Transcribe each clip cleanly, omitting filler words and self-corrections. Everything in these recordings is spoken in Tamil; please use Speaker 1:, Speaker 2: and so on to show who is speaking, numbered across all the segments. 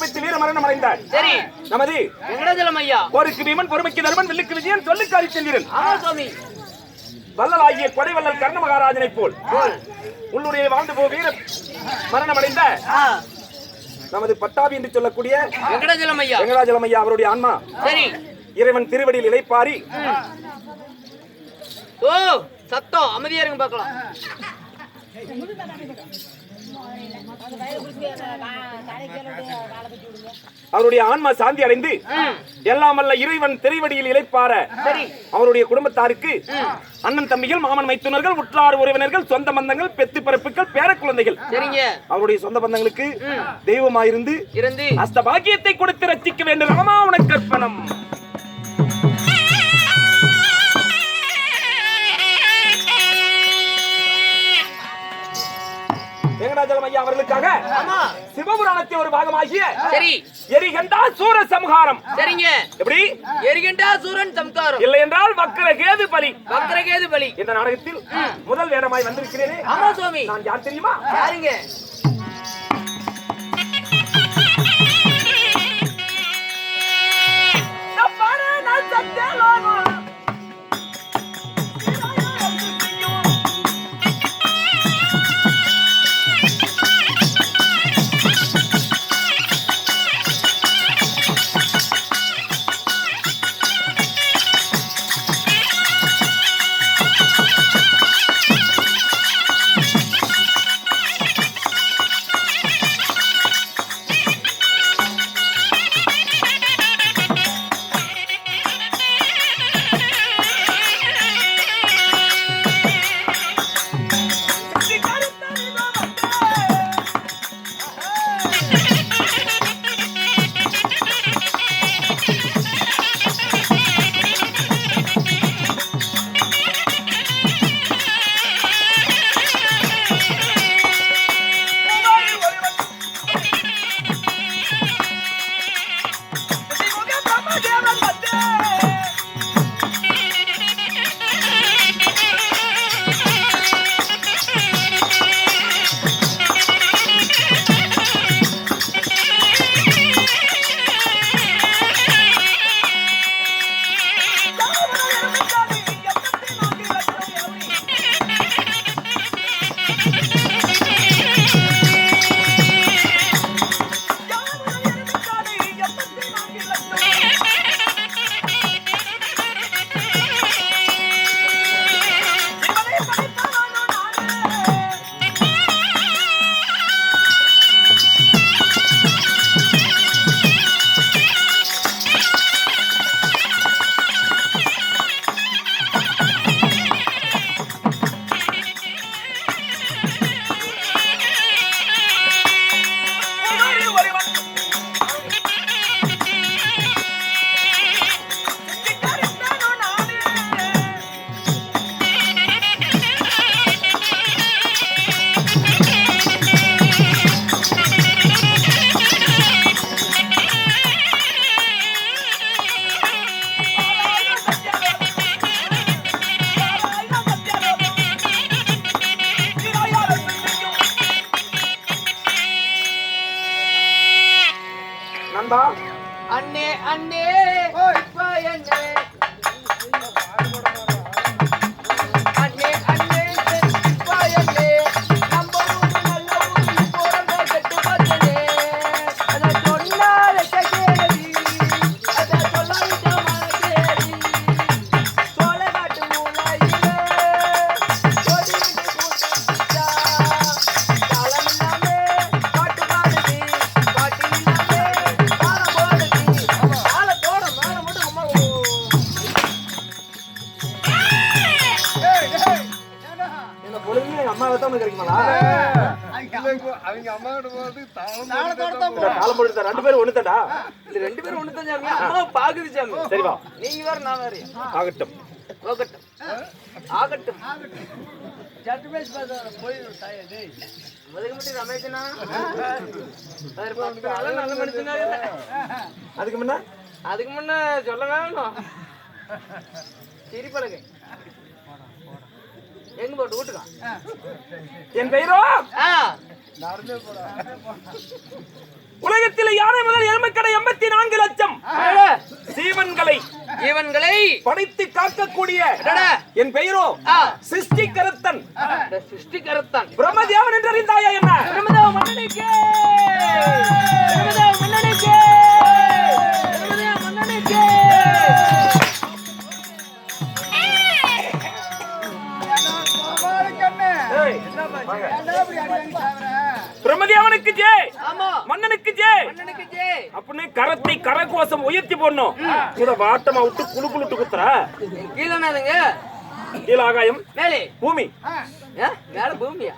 Speaker 1: நோய் பெற்று வீர மரணம் அடைந்தார்.
Speaker 2: சரி,
Speaker 1: நமது
Speaker 2: வெங்கடாஜலம் ஐயா
Speaker 1: போருக்கு பீமன், பொறுமைக்கு தர்மன், வில்லுக்கு விஜயன், சொல்லுக்கு அரிச்சந்திரன்.
Speaker 2: ஆமா சுவாமி.
Speaker 1: வல்லலாகிய கொடை வல்லல் கர்ண மகாராஜனை போல் உள்ளுடைய வாழ்ந்து போ வீர மரணம் அடைந்த நமது பட்டாபி என்று சொல்லக்கூடிய
Speaker 2: வெங்கடாஜலம் ஐயா
Speaker 1: அவருடைய ஆன்மா
Speaker 2: சரி
Speaker 1: இறைவன் திருவடியில் இளைப்பாரி.
Speaker 2: ஓ சத்தம் அமைதியா இருங்க பார்க்கலாம்.
Speaker 1: அவருடைய ஆன்மா சாந்தி அடைந்து எல்லாம் அல்ல இறைவன் திருவடியில் இளைப்பார
Speaker 2: சரி
Speaker 1: அவருடைய குடும்பத்தாருக்கு அண்ணன் தம்பிகள், மாமன் மைத்துனர்கள், உற்றார் உறவினர்கள், சொந்த பந்தங்கள், பெத்து பிறப்புகள், பேர குழந்தைகள்
Speaker 2: சரிங்க
Speaker 1: அவருடைய சொந்த பந்தங்களுக்கு தெய்வமாயிருந்து அஸ்த பாக்கியத்தை கொடுத்து ரட்சிக்க வேண்டும். ராமா உனக்கு அர்ப்பணம். வெங்கடாஜலம் ஐயா அவர்களுக்காக சிவபுராணத்தை ஒரு பாகமாகிய
Speaker 2: சரி
Speaker 1: எரிகண்டா சூர சம்ஹாரம்.
Speaker 2: சரிங்க. எப்படி எரிகண்டா சூரன் சம்ஹாரம்
Speaker 1: இல்லை என்றால் வக்ரகேது பலி. இந்த நாடகத்தில் முதல் வேடமாய் வந்திருக்கிறேனே.
Speaker 2: ஆமா சுவாமி.
Speaker 1: நான் யார் தெரியுமா?
Speaker 2: யாருங்க? அண்ணே அண்ணே பயனே அண்ணே அண்ணே பயனே நம்ம நல்ல போறங்க கட்டு பார்த்தனே அத சொன்னால கேடி அத சொல்லாத மனதேடி சோல காட்டு மூளையிலே ஓடிட்டு போச்சா காலமில்லாமே பாட்டு பாடுதி பாட்டு
Speaker 1: அம்மா வத்தவங்க கிடைக்குமாடா? அவங்க அம்மா கிட்ட போறது தாளம் போடுறதா? ரெண்டு பேரும் ஒண்ணுதாடா?
Speaker 2: இல்ல ரெண்டு பேரும் ஒண்ணுதான் சாமி. அம்மா பாக்குது சாமி.
Speaker 1: சரி வா.
Speaker 2: நீங்க வேற நான் வேற.
Speaker 1: ஆகட்டும்.
Speaker 2: போகட்டும். ஆகட்டும். ஜட்மேஷ் பாதர போய் தாயே டேய். முதல்ல மட்டும் ரமேஷனா? வேற பாப்பா நல்ல மனுஷனா. அதுக்கு முன்ன சொல்ல வேணும். சிரிப்பலகை. எங்க போட்டு வீட்டுக்கா?
Speaker 1: என் பெயரோ
Speaker 2: நடந்தே போடா.
Speaker 1: உலகத்தில் யானை முதல் எருமைக்கடை 84 லட்சம் ஜீவன்களை படைத்து காக்கக்கூடிய என் பெயரோ சிருஷ்டிகர்த்தன். பிரம்மதேவன் என்று அறிந்தாயா என்ன?
Speaker 2: பிரம்மதேவ மன்னனுக்கே
Speaker 1: பிரம்மதேவனுக்கு ஜெய், மன்னனுக்கு ஜெய் அப்படின்னு கரத்தை கரகோசம் உயர்த்தி போடணும். இத வாட்டமா விட்டு குளு குளுட்டு குத்துற.
Speaker 2: கீழ என்னதுங்க?
Speaker 1: கீழ ஆகாயம்,
Speaker 2: மேலே
Speaker 1: பூமி.
Speaker 2: மேல பூமியா?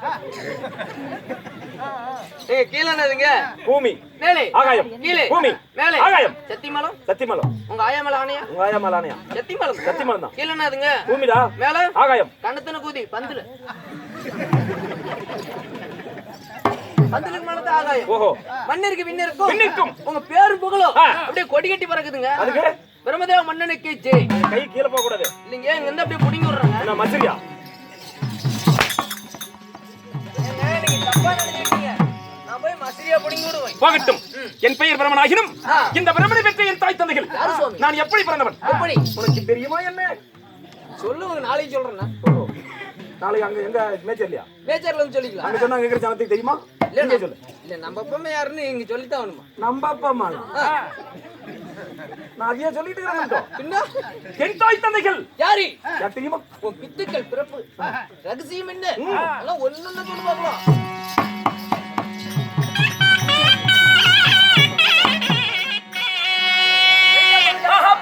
Speaker 2: ஏய் கீழ என்னதுங்க?
Speaker 1: பூமி,
Speaker 2: மேலே
Speaker 1: ஆகாயம்,
Speaker 2: கீழே
Speaker 1: பூமி,
Speaker 2: மேலே
Speaker 1: ஆகாயம்.
Speaker 2: சத்திமலம்.
Speaker 1: சத்திமலம்.
Speaker 2: உங்க ஆயாமல ஆணையா?
Speaker 1: உங்க ஆயாமல ஆணையா?
Speaker 2: சத்திமலம்.
Speaker 1: சத்திமலம் தான்.
Speaker 2: கீழ என்னதுங்க?
Speaker 1: பூமிடா.
Speaker 2: மேல
Speaker 1: ஆகாயம்.
Speaker 2: கண்ணத்தன கூதி பந்துல. பந்துலுக்கு மேல ஆகாயம்.
Speaker 1: ஓஹோ.
Speaker 2: மண்ணிற்கு விண்ணிற்கும்
Speaker 1: விண்ணிற்கும்
Speaker 2: உங்க பேரு புகழும் அப்படியே கொடி கட்டி பறக்குதுங்க.
Speaker 1: அதுக்கு
Speaker 2: பிரம்மதேவ மன்னனுக்கு ஜெய்.
Speaker 1: கை கீழ போக கூடாது.
Speaker 2: இல்லங்க இங்க இருந்து அப்படியே புடிங்கி விடுறாங்க.
Speaker 1: என்ன மசிரியா?
Speaker 2: நீங்க தப்பா நினைக்கிறீங்க. நான் போய் மசிரியா புடிங்கி விடுவேன்.
Speaker 1: போகட்டும். என் பெயர் பிரம்மனாகினும் இந்த பிரம்மனை பெற்ற என் தாய் தந்தைகள் நான் எப்படி பிறந்தவன்?
Speaker 2: எப்படி?
Speaker 1: உனக்கு தெரியுமா என்ன?
Speaker 2: சொல்லுங்க நாளைக்கு சொல்றேன்.
Speaker 1: நாளைக்கு அங்க எங்க மேச்சர்லையா?
Speaker 2: மேச்சர்ல வந்து சொல்லிக்கலாம்.
Speaker 1: அங்க சொன்னா கேக்குற ஜனத்துக்கு தெரியுமா?
Speaker 2: இல்ல
Speaker 1: சொல்லு.
Speaker 2: இல்ல நம்ம அப்பா யாருன்னு இங்க சொல்லித்தான் வேணுமா?
Speaker 1: நம்ம அப்பா அம்மா. நான் அதையே சொல்லிட்டு இருக்கேன்.
Speaker 2: பின்ன
Speaker 1: என் தாய் தந்தைகள்
Speaker 2: யாரு?
Speaker 1: யார் தெரியுமா?
Speaker 2: உன் பித்துக்கள் பிறப்பு ரகசியம் என்ன? எல்லாம் ஒண்ணு சொல்லு பார்க்கலாம்.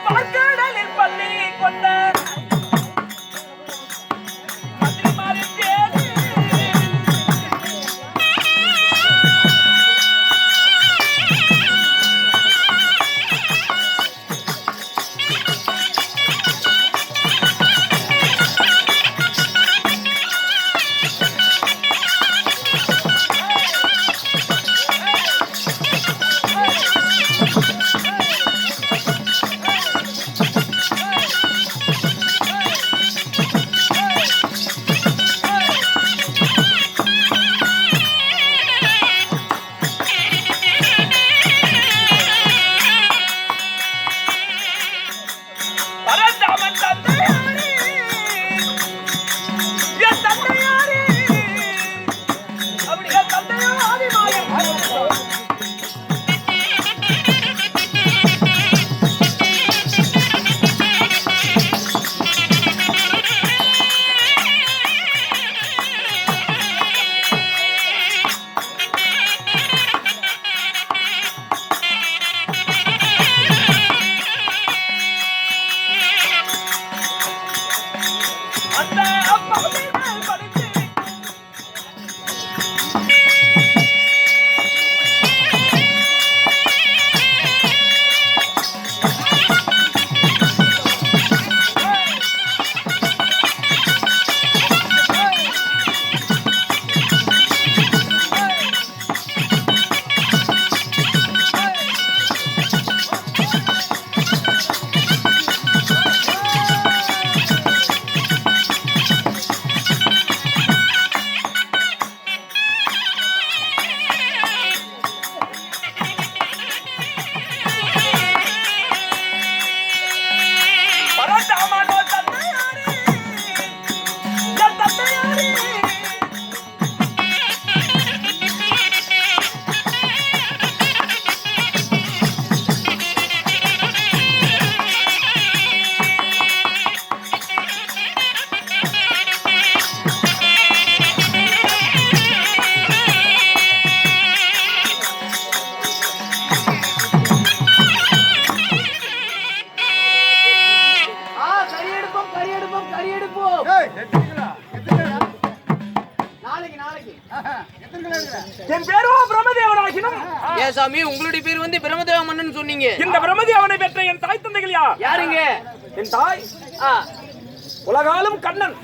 Speaker 1: பார்க்கடலில் பள்ளி கொண்ட என் பேரோ பிரம்மதேவனாகினும்.
Speaker 2: ஏன் சாமி உங்களுடைய பேர் வந்து பிரம்மதேவ மன்னன் சொன்னீங்க?
Speaker 1: இந்த பிரம்மதேவனை பெற்ற என் தாய் தந்தைகள்
Speaker 2: யாருங்க?
Speaker 1: என் தாய் உலகாலும் கண்ணன்.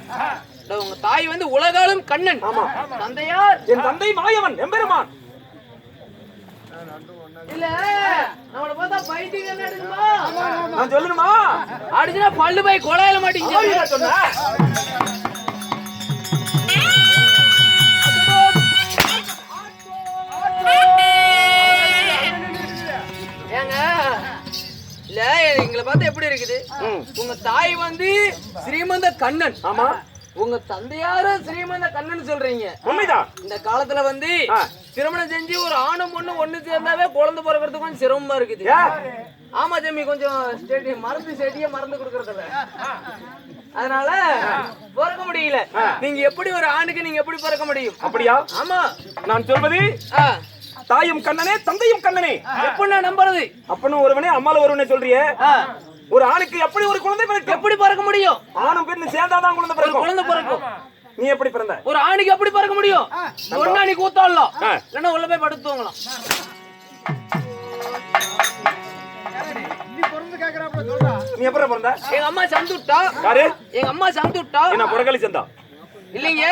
Speaker 2: உங்க தாய் வந்து உலகாலும் கண்ணன்.
Speaker 1: ஆமா.
Speaker 2: தந்தையார்?
Speaker 1: என் தந்தை மாயவன் எம்பெருமான்.
Speaker 2: இல்ல நம்மள பார்த்தா ஃபைட்டிங் என்ன எடுக்குமா?
Speaker 1: நான் சொல்லணுமா?
Speaker 2: அடிச்சா பல்லு போய் கொலையில மாட்டீங்க
Speaker 1: சொன்னா.
Speaker 2: ஏங்க இல்ல எங்களை பார்த்தா எப்படி இருக்குது உங்க தாய் வந்து ஸ்ரீமந்த கண்ணன்.
Speaker 1: ஆமா.
Speaker 2: உங்க தந்தையாரும் ஸ்ரீமந்த கண்ணன் சொல்றீங்க.
Speaker 1: உண்மைதான்.
Speaker 2: இந்த காலத்துல வந்து திருமணம் செஞ்சு ஒரு ஆணும் பொண்ணு ஒண்ணு சேர்ந்தாவே குழந்தை பிறக்கிறதுக்கு கொஞ்சம் சிரமமா இருக்குது. ஆமா ஜம்மி, கொஞ்சம் செடியை மறந்து கொடுக்கறதில்ல, அதனால பிறக்க முடியல. நீங்க எப்படி ஒரு ஆணுக்கு நீங்க எப்படி பிறக்க முடியும்?
Speaker 1: அப்படியா?
Speaker 2: ஆமா.
Speaker 1: நான் சொல்வது தாயும் கண்ணனே தந்தையும் கண்ணனே.
Speaker 2: எப்படி நான் நம்புறது?
Speaker 1: அப்பனும் ஒருவனே அம்மால ஒருவனே சொல்றியே. ஒரு ஆணுக்கு எப்படி ஒரு குழந்தை பிறக்கும்?
Speaker 2: எப்படி பிறக்க முடியும்?
Speaker 1: ஆணும் பெண்ணு சேர்ந்தாதான் குழந்தை பிறக்கும்.
Speaker 2: குழந்தை பிறக்கும்.
Speaker 1: நீ எப்படி பிறந்த?
Speaker 2: ஒரு ஆணுக்கு எப்படி பிறக்க முடியும்? ஒன்னா நீ கூத்தாடலாம், இல்லன்னா உள்ள போய் படுத்துவாங்களாம்.
Speaker 1: நீ எப்படி பிறந்த?
Speaker 2: எங்க அம்மா சந்துட்டா.
Speaker 1: யாரு?
Speaker 2: எங்க அம்மா சந்துட்டா.
Speaker 1: என்ன புறகளி சந்தா?
Speaker 2: இல்லைங்க,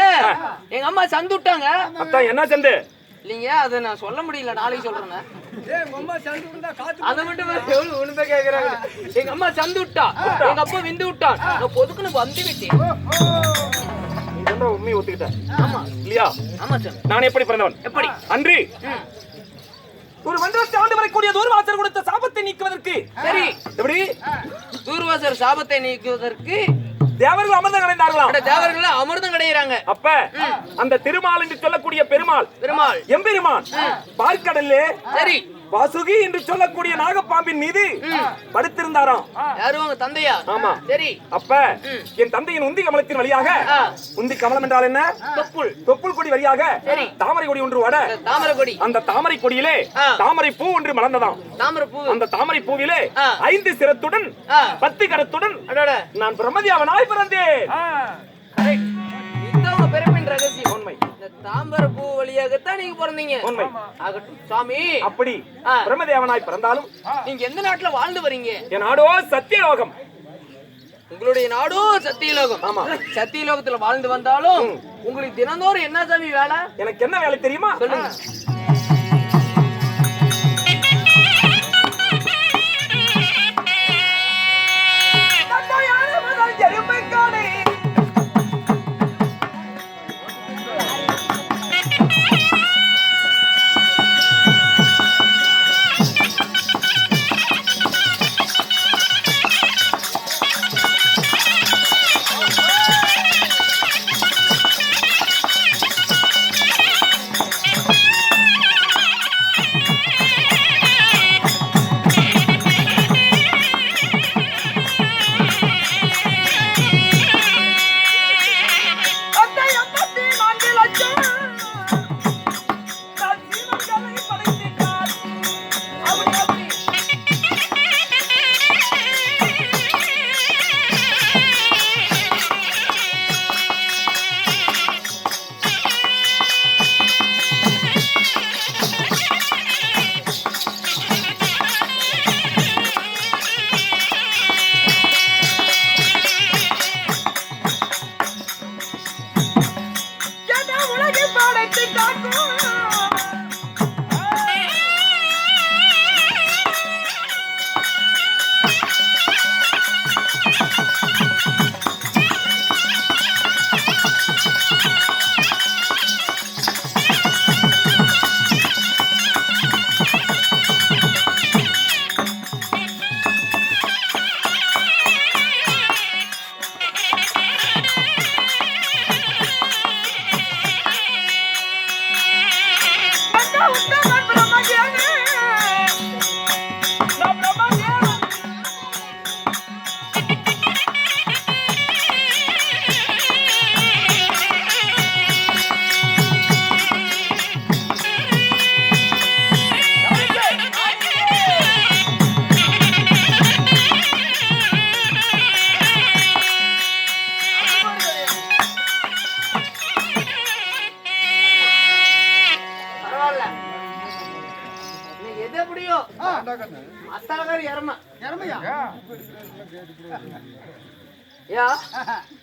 Speaker 2: எங்க அம்மா சந்துட்டாங்க.
Speaker 1: அத்தான் என்ன சந்து?
Speaker 2: இல்லைங்க, அதை நான் சொல்ல முடியல, நாளைக்கு சொல்றேன். அதை மட்டும் எவ்வளவு உண்மை கேக்குறாங்க. எங்க அம்மா சந்து விட்டா, எங்க அப்பா விந்து விட்டான், நான் பொதுக்குன்னு வந்து விட்டேன்.
Speaker 1: உண்மையை ஒத்துக்கிட்ட?
Speaker 2: ஆமா.
Speaker 1: இல்லையா?
Speaker 2: ஆமா சார்.
Speaker 1: நான் எப்படி பிறந்தவன்?
Speaker 2: எப்படி?
Speaker 1: அன்றி ஒரு 100 ஆண்டு வரக்கூடிய தூர்வாசர் கொடுத்த சாபத்தை நீக்குவதற்கு.
Speaker 2: சரி.
Speaker 1: எப்படி?
Speaker 2: தூர்வாசர் சாபத்தை நீக்குவதற்கு
Speaker 1: தேவர்கள் அமிர்தம் கிடைந்தார்களாம்.
Speaker 2: தேவர்கள் அமிர்தம் கிடைக்கிறாங்க.
Speaker 1: அப்ப அந்த திருமால் என்று சொல்லக்கூடிய பெருமாள் எம்பெருமான் பார்க்கடல்லே
Speaker 2: சரி
Speaker 1: வாசுகி என்று சொல்லக்கூடிய நாகப்பாம்பின் மீது படுத்திருந்தாராம்.
Speaker 2: யாரும் உங்க தந்தையா?
Speaker 1: ஆமா.
Speaker 2: சரி.
Speaker 1: அப்ப என் தந்தையின் உந்தி கமலத்தின் வழியாக, உந்தி கமலம் என்றால் என்ன? தொப்புள் கொடி வழியாக தாமரை கொடி ஒன்று வட,
Speaker 2: தாமரை கொடி, அந்த
Speaker 1: தாமரை கொடியிலே தாமரை பூ ஒன்று மலர்ந்ததாம்.
Speaker 2: தாமரை பூ. அந்த
Speaker 1: தாமரை பூவிலே 5 சிரத்துடன் 10 கரத்துடன் நான் பிரம்மதேவனாய் பிறந்தேன்.
Speaker 2: பிறப்பின் ரகசியம் உண்மை. இந்த தாமரை பூ வழியாகத்தான் நீங்க பிறந்தீங்க. உண்மை. ஆகட்டும் சாமி. அப்படி பிரம்மதேவனாய் பிறந்தாலும் நீங்க எந்த நாட்டுல வாழ்ந்து வரீங்க?
Speaker 1: என் நாடோ சத்தியலோகம்.
Speaker 2: உங்களுடைய நாடோ சத்தியலோகம். ஆமா. சத்தியலோகத்துல வாழ்ந்து வந்தாலும் உங்களுக்கு தினந்தோறும் என்ன சாமி வேலை?
Speaker 1: எனக்கு என்ன வேலை தெரியுமா?
Speaker 2: சொல்லுங்க.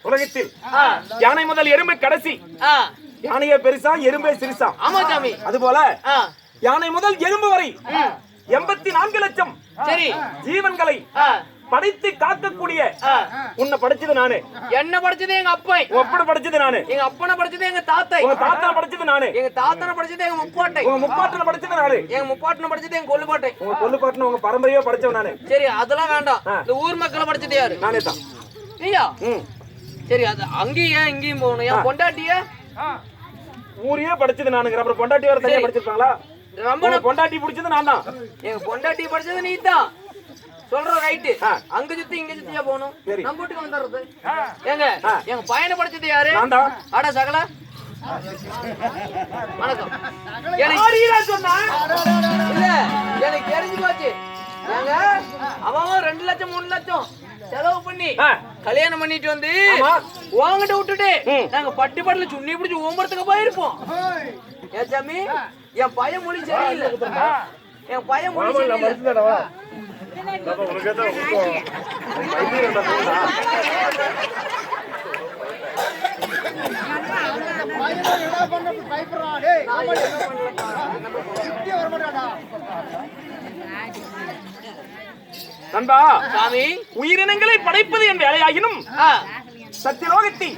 Speaker 1: உலகத்தில் யானை முதல் எறும்பு கடைசி. யானையே பெருசா, எறும்பே சிறுசா.
Speaker 2: ஆமா சாமி.
Speaker 1: அதுபோல யானை முதல் எறும்பு வரை 84 லட்சம் ஜீவன்களை படைத்து காக்கக்கூடிய உன்னை படைச்சது நானு.
Speaker 2: என்ன படைச்சது எங்க அப்பா.
Speaker 1: உங்க அப்பனை படைச்சது நானு.
Speaker 2: எங்க அப்பனை படைச்சது எங்க தாத்தா.
Speaker 1: உங்க தாத்தா படைச்சது நானு.
Speaker 2: எங்க தாத்தனை படைச்சது எங்க முப்பாட்டை.
Speaker 1: உங்க முப்பாட்டனை படைச்சது நானு.
Speaker 2: எங்க முப்பாட்டனை படைச்சது எங்க கொல்லுப்பாட்டை.
Speaker 1: உங்க கொல்லுப்பாட்டனை உங்க பரம்பரையோ படைச்சவன் நானு.
Speaker 2: சரி அதெல்லாம் வேண்டாம். இந்த ஊர் மக்களை படைச்சது யாரு?
Speaker 1: நானே தான்.
Speaker 2: நீயா? சரி அது அங்கேயும் இங்கேயும் போகணும். என் பொண்டாட்டிய
Speaker 1: ஊரையே படிச்சது நானுங்க. அப்புறம் பொண்டாட்டி வர தனியா படிச்சிருக்காங்களா?
Speaker 2: ரொம்ப
Speaker 1: பொண்டாட்டி பிடிச்சது நான் தான்.
Speaker 2: எங்க பொண்டாட்டி படிச்சது நீ தான் சொல்ற ரைட்டு. அங்க சுத்தி இங்க சுத்தியா போகணும். நம்ம வீட்டுக்கு வந்துடுறது. ஏங்க எங்க பையனை படிச்சது யாரு?
Speaker 1: நான் தான்.
Speaker 2: அட சகல வணக்கம்.
Speaker 1: சொன்னா
Speaker 2: இல்ல எனக்கு தெரிஞ்சு போச்சு. ஏங்க அவன் 2 லட்சம் 3 லட்சம் செலவு பண்ணி கல்யாணம் பண்ணிட்டு வந்து வாங்கிட்டு விட்டுட்டு நாங்க பட்டி பட்டில சுண்ணி பிடிச்சி ஓம்பறதுக்கு போயிருப்போம். ஏன் சாமி என் பையன் மொழி சரியில்லை. என் பையன் மொழி சரியில்லை.
Speaker 1: நண்பா
Speaker 2: சாமி
Speaker 1: உயிரினங்களை படைப்பது என் வேலையாகினும் சத்தியலோகத்தில்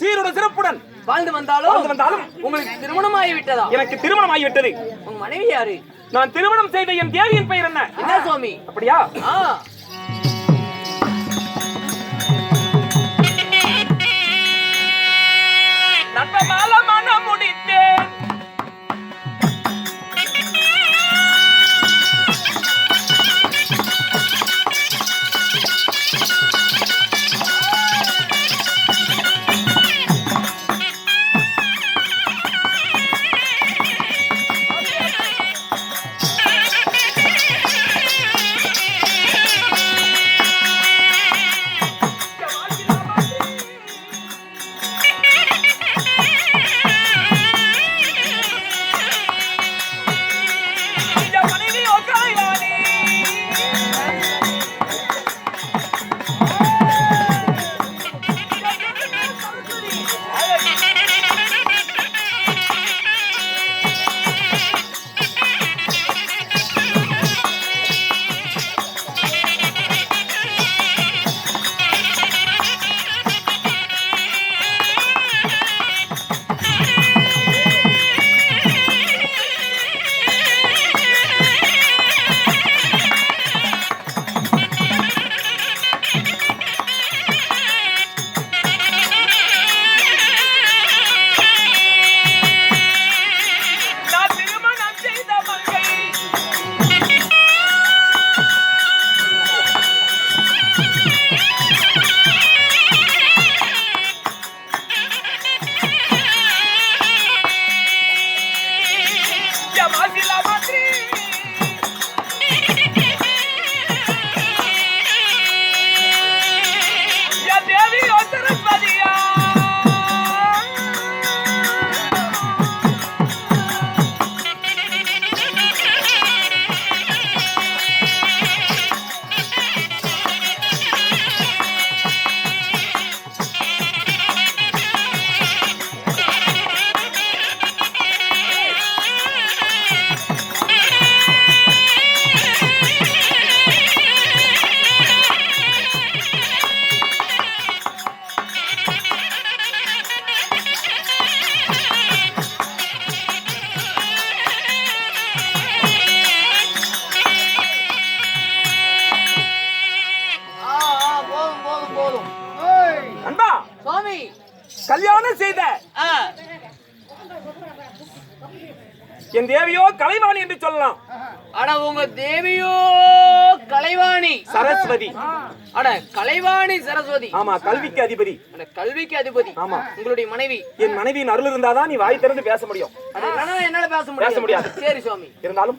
Speaker 1: சீருடன் சிறப்புடன்
Speaker 2: வாழ்ந்து வந்தாலும் உங்களுக்கு திருமணம் ஆகிவிட்டதா?
Speaker 1: எனக்கு திருமணம் ஆகிவிட்டது.
Speaker 2: உங்க மனைவி யாரு?
Speaker 1: நான் திருமணம் செய்த என் தேவியின் பெயர் என்ன?
Speaker 2: என்ன சுவாமி?
Speaker 1: அப்படியா? நட்பமால மனம் முடித்தேன். கல்யாணம் செய்த என் தேவியோ கலைவாணி என்று சொல்லலாம்.
Speaker 2: அட உங்க தேவியோ கலைவாணி
Speaker 1: சரஸ்வதி.
Speaker 2: அட கலைவாணி சரஸ்வதி.
Speaker 1: ஆமா, கல்விக்கு அதிபதி.
Speaker 2: அட கல்விக்கு அதிபதி.
Speaker 1: ஆமா.
Speaker 2: உங்களுடைய மனைவி?
Speaker 1: என் மனைவியின் அருள் இருந்தாதான் நீ வாய் திறந்து பேச முடியும்.
Speaker 2: என்னால பேச முடியாது. சரி சுவாமி.
Speaker 1: இருந்தாலும்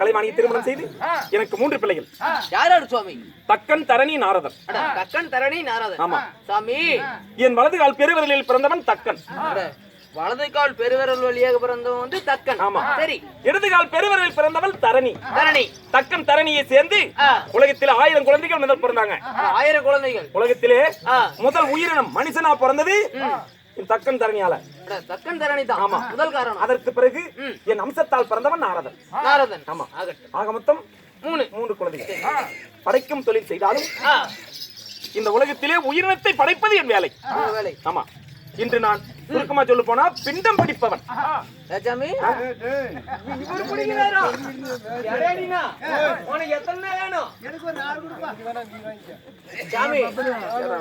Speaker 1: கலைவாணியை திருமணம் செய்து எனக்கு 3 பிள்ளைகள்.
Speaker 2: யாராரு சுவாமி?
Speaker 1: தக்கன், தரணி, நாரதன்.
Speaker 2: தக்கன், தரணி, நாரதன்.
Speaker 1: ஆமா
Speaker 2: சாமி.
Speaker 1: என் வலது கால் பெருவிரலில் பிறந்தவன் தக்கன்.
Speaker 2: வலது கால் பெருவிரல் வழியாக பிறந்தவன் வந்து தக்கன்.
Speaker 1: ஆமா.
Speaker 2: சரி.
Speaker 1: இடது கால் பெருவிரலில் பிறந்தவள் தரணி.
Speaker 2: தரணி.
Speaker 1: தக்கன் தரணியை சேர்ந்து உலகத்தில் 1000 குழந்தைகள் முதல் பிறந்தாங்க.
Speaker 2: 1000 குழந்தைகள்.
Speaker 1: உலகத்திலே முதல் உயிரினம் மனுஷனா பிறந்தது தக்கன் தரணியால.
Speaker 2: தக்கன் தரணி தான். ஆமா, முதல் காரணம்.
Speaker 1: அதற்கு பிறகு என் அம்சத்தால் பிறந்தவன் நாரதன்.
Speaker 2: நாரதன்.
Speaker 1: ஆமா. ஆக மொத்தம் 3 குழந்தைகள். படைக்கும் தொழில் செய்தாலும் இந்த உலகத்திலே உயிரினத்தை படைப்பது என் வேலை.
Speaker 2: வேலை.
Speaker 1: ஆமா, இன்று நான் சுருக்கமா சொல்ல போனா பிண்டம் பிடிப்பவன்.
Speaker 2: ராஜாமி இவரு பிடிக்கிறாரா? எடேடினா உனக்கு எத்தனை வேணும்? எனக்கு ஒரு 4 கொடுப்பா. சாமி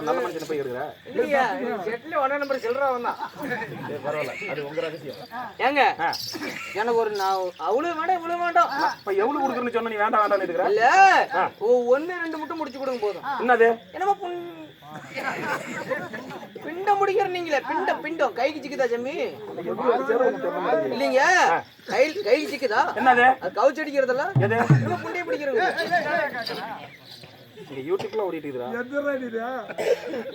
Speaker 1: நல்ல மனுஷன் போய் எடுக்கற
Speaker 2: இல்லையா? செட்ல 1 நம்பர் சில்றா வந்தா.
Speaker 1: சரி பரவாயில்லை, அது உங்க ரகசியம்.
Speaker 2: ஏங்க எனக்கு ஒரு அவ்வளவு வேண்டாம் இவ்வளவு வேண்டாம்.
Speaker 1: இப்ப எவ்வளவு கொடுக்குறேன்னு சொன்ன நீ வேண்டாம் வேண்டாம்னு எடுக்கற?
Speaker 2: இல்ல 1 2 மட்டும் முடிச்சு கொடுங்க போதும்.
Speaker 1: என்னது?
Speaker 2: என்னமா பிண்டம் முடிக்கிற நீங்களே? பிண்டம் கைக்கு சிக்குதா ஜம்மி? இல்லீங்க கைக்கு சிக்குதா?
Speaker 1: என்னது?
Speaker 2: அது கவுச்சு அடிக்கிறதல்ல?
Speaker 1: எது?
Speaker 2: என்ன புண்டைய பிடிக்கிறீங்க?
Speaker 1: நீங்க யூடியூப்ல ஓடிட்டு இருக்கா?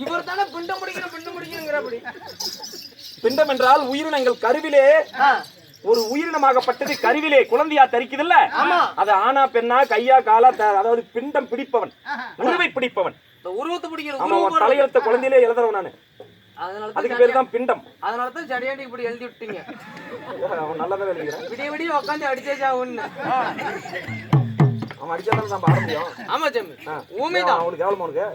Speaker 2: இவர் தானே பிண்டம் முடிக்கிறங்கிற அப்படி.
Speaker 1: பிண்டம் என்றால் உயிரினங்கள் கருவிலே ஒரு உயிரினமாகப்பட்டது கருவிலே குழந்தையா தரிக்குதுல்ல, அது ஆனா பெண்ணா கையா காலா, அதாவது பிண்டம் பிடிப்பவன், உருவை பிடிப்பவன்.
Speaker 2: உருவத்தை பிடிக்கிறது.
Speaker 1: ஆமா, தலையெழுத்த குழந்தையிலே எழுதுறவன் நானு. அதுக்கு பேர் தான் பிண்டம்.
Speaker 2: அதனால தான் ஜடியாண்டி இப்படி எழுதி விட்டீங்க.
Speaker 1: அவன் நல்லதா எழுதுகிறான்.
Speaker 2: விடிய விடிய உட்காந்து அடிச்சேஜா ஒண்ணு.
Speaker 1: அவன் அடிச்சாதான் நம்ம ஆட முடியும்.
Speaker 2: ஆமா ஜம்மி, ஊமைதான்.
Speaker 1: அவனுக்கு எவ்வளவு உனக்கு?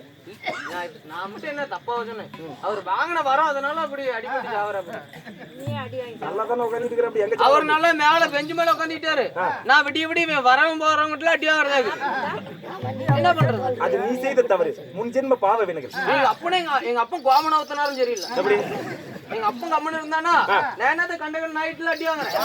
Speaker 2: நான் மட்டும் என்ன தப்பா சொன்னேன்? அவர் வாங்கின வரோம், அதனால அப்படி அடிபட்டு அவரை
Speaker 1: நல்லா தானே உட்காந்துட்டு அப்படி எங்க
Speaker 2: அவர் நல்லா மேல பெஞ்சு மேல உட்காந்துட்டாரு. நான் விடிய விடிய வரவங்க போறவங்க அடியா வரதாக்கு என்ன பண்றது? அது
Speaker 1: நீ செய்த தவறு, முன் ஜென்ம பாவ வினைகள்.
Speaker 2: எங்க அப்பனே எங்க அப்பன் கோமன ஊத்தினாலும் சரியில்லை.
Speaker 1: எப்படி
Speaker 2: எங்க அப்பன் கம்மன் இருந்தானா நான் என்னத்த கண்டகன் நைட்ல அடி வாங்குறேன்.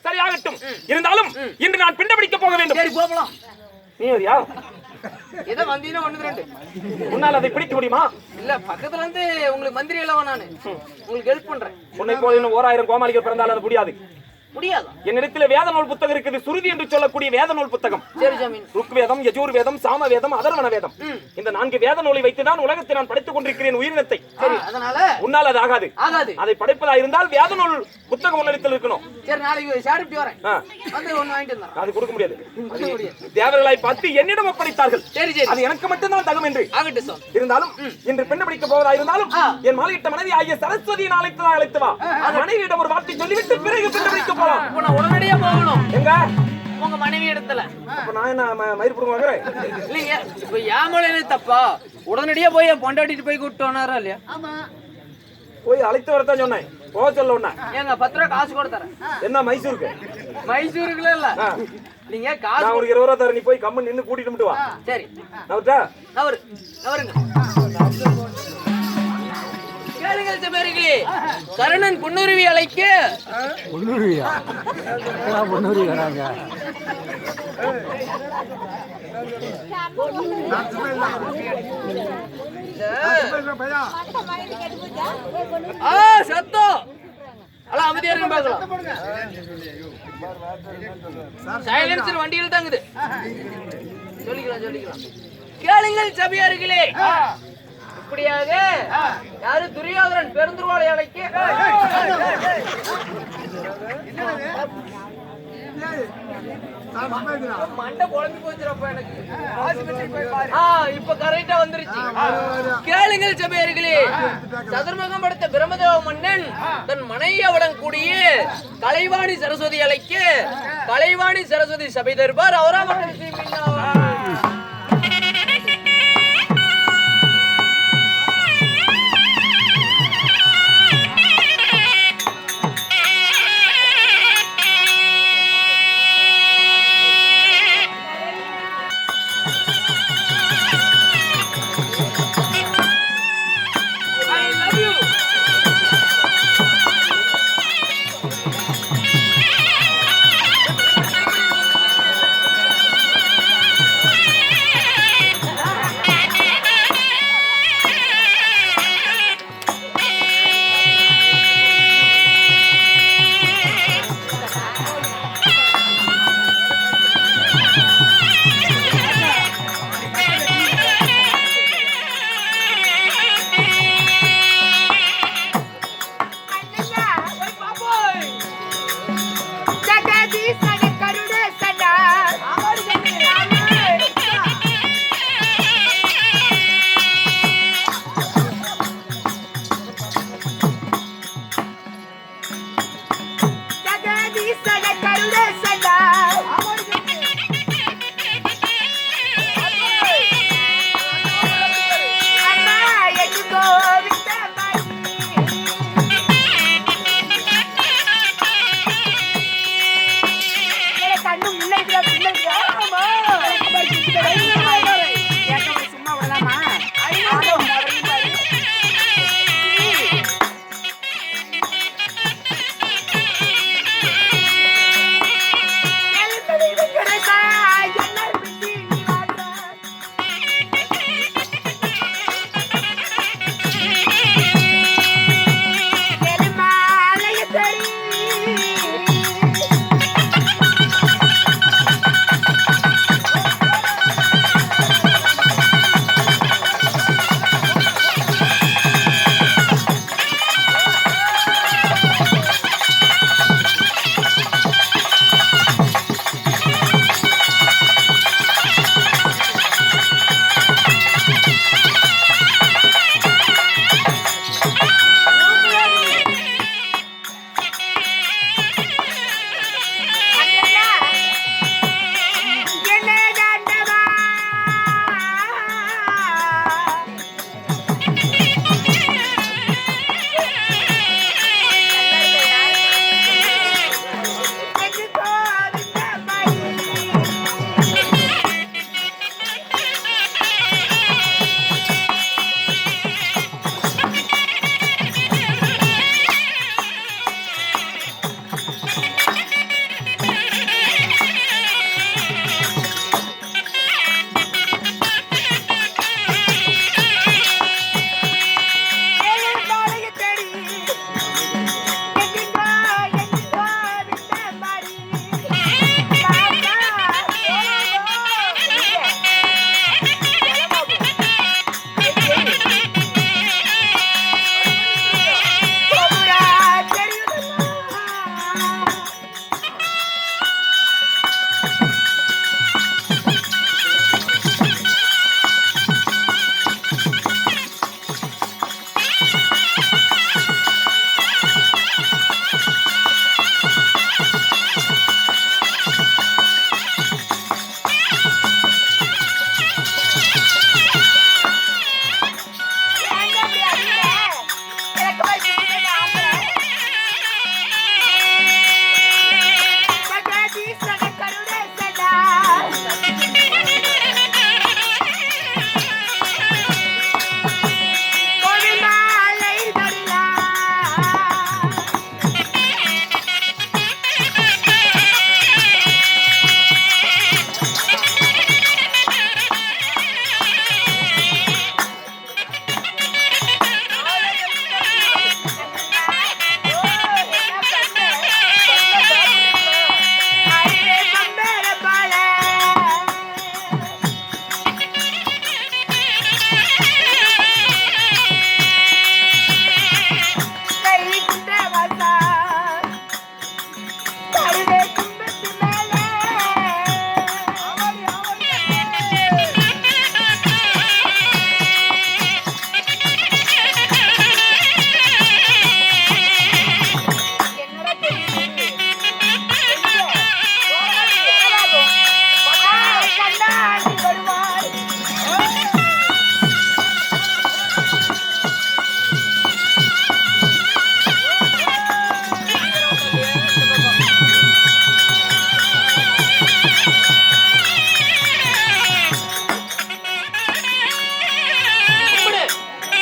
Speaker 1: சரியாகட்டும். இருந்தாலும் இன்று நான் பிண்டம் பிடிக்க போக வேண்டும்.
Speaker 2: சரி போகலாம்.
Speaker 1: நீ வரியா?
Speaker 2: ஏதோ வந்தீங்கன்னா 1 2
Speaker 1: உன்னால் அதை பிடிக்க முடியுமா?
Speaker 2: இல்ல பக்கத்துல இருந்து உங்களுக்கு மந்திரி எல்லாம் நானு உங்களுக்கு ஹெல்ப் பண்றேன்.
Speaker 1: உன்னை போல இன்னும் 1000 கோமாளிகள் பிறந்தாலும் அது முடியாது.
Speaker 2: முடியாது.
Speaker 1: என்னிடத்துல வேத நூல் புத்தகம் இருக்குது, சுருதி என்று சொல்லக்கூடிய வேத நூல் புத்தகம்.
Speaker 2: சரி ஜமீன்.
Speaker 1: ருக்வேதம், யஜூர் வேதம், சாம வேதம், அதர்வண வேதம், இந்த 4 வேத நூலை வைத்துதான் உலகத்தை நான் படைத்துக் கொண்டிருக்கிறேன் உயிரினத்தை.
Speaker 2: சரி, அதனால
Speaker 1: உன்னால் அது ஆகாது.
Speaker 2: ஆகாது.
Speaker 1: அதை படைப்பதா இருந்தால் வேத நூல் புத்தகம் உன்னிடத்தில் இருக்கணும்.
Speaker 2: சரி, நாளைக்கு சாடிட்டு வரேன். வந்து ஒன்னு வாங்கிட்டு வந்தா.
Speaker 1: அது கொடுக்க முடியாது. தேவர்களை பார்த்து என்னிடம் ஒப்படைத்தார்கள்.
Speaker 2: சரி சரி,
Speaker 1: அது எனக்கு மட்டும் தான் தகும் என்று.
Speaker 2: ஆகட்டும் சார்.
Speaker 1: இருந்தாலும் இன்று பெண்ணை பிடிக்க போவதா இருந்தாலும் என் மாலையிட்ட மனைவி ஆகிய சரஸ்வதியை அழைத்து வா. மனைவியிடம் ஒரு வார்த்தை சொல்லிவிட்டு பிறகு பெண்ணை பிடிக்க போலாம்.
Speaker 2: உடனடியா போகணும்.
Speaker 1: எங்க
Speaker 2: உங்க மனைவி இடத்துல.
Speaker 1: அப்ப நான் என்ன மயிர் புடுங்க வாங்குறேன்?
Speaker 2: இல்லைங்க, இப்ப ஏமலையே தப்பா? உடனடியா போய் பொண்டாட்டிட்டு போய் கூப்பிட்டு வந்தாரா இல்லையா? ஆமா,
Speaker 1: போய் அழைத்து வரத்தான் சொன்னேன். போக சொல்ல ஒண்ணா
Speaker 2: ஏங்க 10 ரூபா காசு கூட தரேன்.
Speaker 1: என்ன மைசூருக்கு?
Speaker 2: மைசூருக்குல இல்ல, நீங்க காசு
Speaker 1: நான் ஒரு 20 ரூபா தரேன். நீ போய் கம்மன் நின்னு கூட்டிட்டு மட்டும் வா.
Speaker 2: சரி,
Speaker 1: நவட்டா
Speaker 2: நவருங்க. கேளுங்கள் சபேர்களே, கர்ணன் பொன்னுருவி அழைக்க.
Speaker 3: பொன்னுருவியா? பொன்னுருவி வராங்க.
Speaker 2: சத்தம் எல்லாம் அமைதியா இருக்கு பாக்கலாம். சைலன்சர் வண்டியில் தாங்குது. சொல்லிக்கலாம். கேளுங்கள் சபையார்களே, இப்படியாக யாரு துரியோதனன் பெருந்துருவாளை அழைக்க. மண்டை குழம்பு போச்சுறப்ப எனக்கு. இப்ப கரெக்டா வந்துருச்சு. கேளுங்கள் சபையர்களே, சதுர்முகம் படுத்த பிரம்மதேவ மன்னன் தன் மனைவியுடன் கூடிய கலைவாணி சரஸ்வதி அழைக்க. கலைவாணி சரஸ்வதி சபை தருபார் அவரா மக்கள்